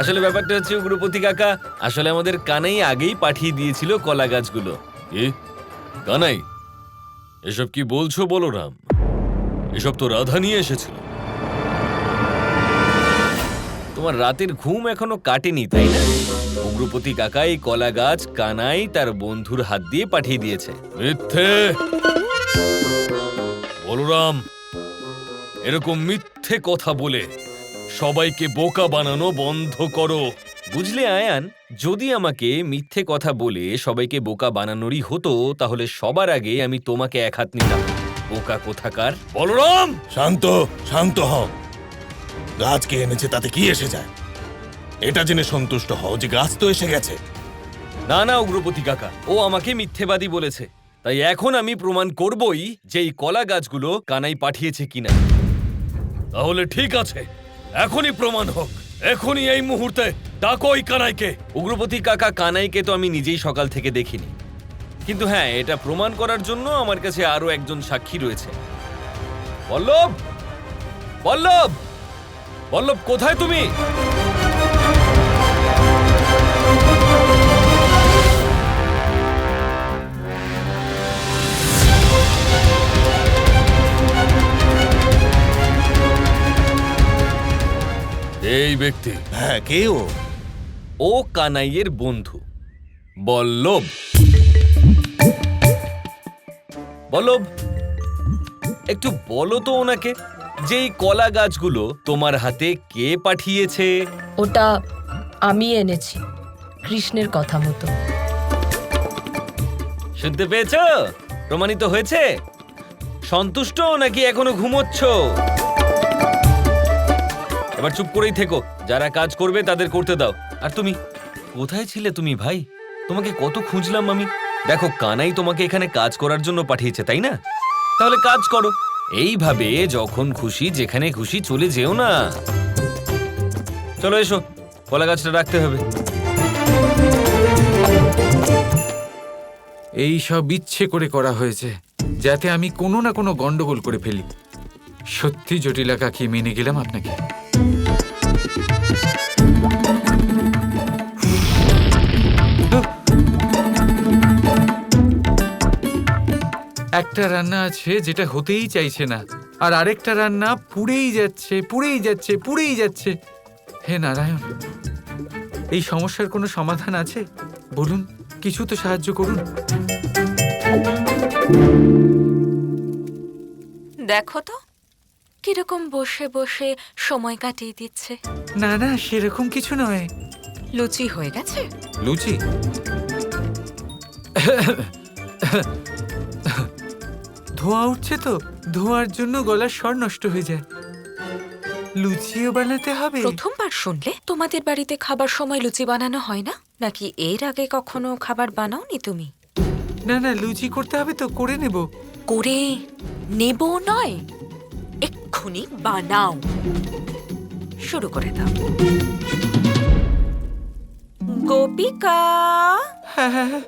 আসলে ব্যাপারটা হচ্ছে উগ্রপতি কাকা, আসলে আমাদের কানাই আগেই পাঠিয়ে দিয়েছিল কলা গাছগুলো। এ কানাই, এসব কি বলছো বলরাম? এসব তো রাধা নিয়ে এসেছিল। তোমার রাতের ঘুম এখনো কাটেনি তাই না? উগ্রপতি কাকা এই কলা গাছ কানাই তার বন্ধুর হাত দিয়ে পাঠিয়ে দিয়েছে। মিথ্যে! বলরাম, এরকম মিথ্যে কথা বলে সবাইকে বোকা বানানো বন্ধ করো। বুঝলে আয়ান, যদি আমাকে মিথ্যে কথা বলে সবাইকে বোকা বানানোরই হতো তাহলে সবার আগে আমি তোমাকে এক হাত নিতাম। বোকা কোথাকার! বলরাম, শান্ত শান্ত হও। গাছকে এনেছে তাতে কি এসে যায়? এটা জেনে সন্তুষ্ট হও যে গাছ তো এসে গেছে। না না উগ্রপতি কাকা, ও আমাকে মিথ্যেবাদী বলেছে, তাই এখন আমি প্রমাণ করবই যে এই কলা গাছগুলো কানাই পাঠিয়েছে কিনা। তাহলে ঠিক আছে, এখনই প্রমাণ হোক। এখনই এই মুহূর্তে ডাকো ওই কানাইকে। উগ্রপতি কাকা, কানাইকে তো আমি নিজেই সকাল থেকে দেখিনি, কিন্তু হ্যাঁ, এটা প্রমাণ করার জন্য আমার কাছে আরো একজন সাক্ষী রয়েছে। পল্লব, পল্লব, পল্লব, কোথায় তুমি? এই ব্যক্তি? হ্যাঁ, কে ও? ও কানাইয়ের বন্ধু বল্লভ। বল্লভ, একটু বলো তো ওনাকে যে এই কলা গাছগুলো তোমার হাতে কে পাঠিয়েছে? ওটা আমি এনেছি, কৃষ্ণের কথা মতো। শুনতে পেয়েছো? প্রমাণিত হয়েছে? সন্তুষ্ট নাকি এখনো ঘুমোচ্ছ? এবার চুপ করেই থেকো, যারা কাজ করবে তাদের করতে দাও। আর তুমি কোথায় ছিলে তুমি ভাই? তোমাকে কত খুঁজলাম আমি। দেখো, কানাই তোমাকে এখানে কাজ করার জন্য পাঠিয়েছে তাই না? তাহলে কাজ করো। এইভাবে যখন খুশি যেখানে খুশি চলে যেও না। চলো এসো, কলা গাছটা রাখতে হবে। এই সব ইচ্ছে করে করা হয়েছে যাতে আমি কোনো না কোনো গন্ডগোল করে ফেলি। সত্যি জটিলা কাকি, মেনে গেলাম আপনাকে। একটা রান্না আছে যেটা হতেই চাইছে না, আর আরেকটা রান্না পুড়েই যাচ্ছে পুড়েই যাচ্ছে পুড়েই যাচ্ছে। হে নারায়ণ, এই সমস্যার কোনো সমাধান আছে? বলুন, কিছু তো সাহায্য করুন। দেখো তো কিরকম বসে বসে সময় কাটিয়ে দিচ্ছে। না না, সেরকম কিছু নয়। লুচি হয়ে গেছে? লুচি? ধোঁয়া উঠছে তো, ধোঁয়ার জন্য গলার স্বর নষ্ট হয়ে যায়। লুচিও বানাতে হবে? প্রথমবার শুনলে? তোমাদের বাড়িতে খাবার সময় লুচি বানানো হয় না নাকি? এর আগে কখনো খাবার বানাওনি তুমি? না না, লুচি করতে হবে তো, করে নেব। করে নেব নয়, এক্ষুনি বানাও। শুরু করে দাও। গোপিকা, হ্যাঁ হ্যাঁ হ্যাঁ।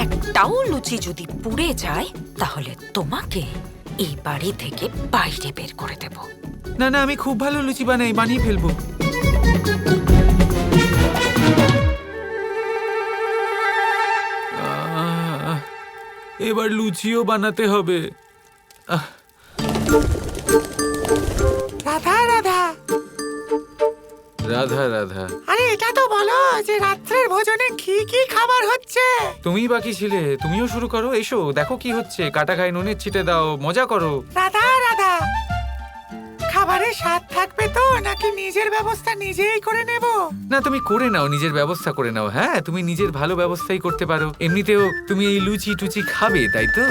একটাও লুচি যদি পুড়ে যায় তাহলে তোমাকে এই বাড়ি থেকে বাইরে বের করে দেব। না না, আমি খুব ভালো লুচি বানাই, বানিয়ে ফেলবো। এবার লুচিও বানাতে হবে। রাধা রাধা, রাধা রাধা, আরে এটা তো বলো যে রাত্রের ভোজনে কি কি খাবার হচ্ছে? তুমি বাকি ছিলে, তুমিও শুরু করো। এসো, দেখো কি হচ্ছে। কাটা খাই, নুনের ছিটে দাও, মজা করো। রাধা রাধা, খাবারের স্বাদ থাকবে তো নাকি নিজের ব্যবস্থা নিজেই করে নেব? না, তুমি করে নাও, নিজের ব্যবস্থা করে নাও। হ্যাঁ, তুমি নিজের ভালো ব্যবস্থাই করতে পারো। এমনিতেও তুমি এই লুচি টুচি খাবে, তাই তো?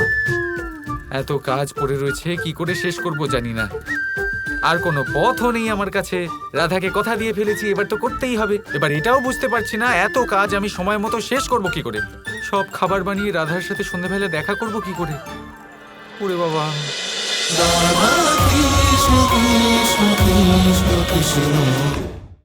এত কাজ পড়ে রয়েছে, কি করে শেষ করব জানি না। আর কোনো পথও নেই আমার কাছে। রাধাকে কথা দিয়ে ফেলেছি, এবার তো করতেই হবে। এবার এটাও বুঝতে পারছি না এত কাজ আমি সময় মতো শেষ করব কি করে। সব খাবার বানিয়ে রাধার সাথে সন্ধ্যাবেলা দেখা করব কি করে। ওরে বাবা। কৃষ্ণ কৃষ্ণ কৃষ্ণ কৃষ্ণ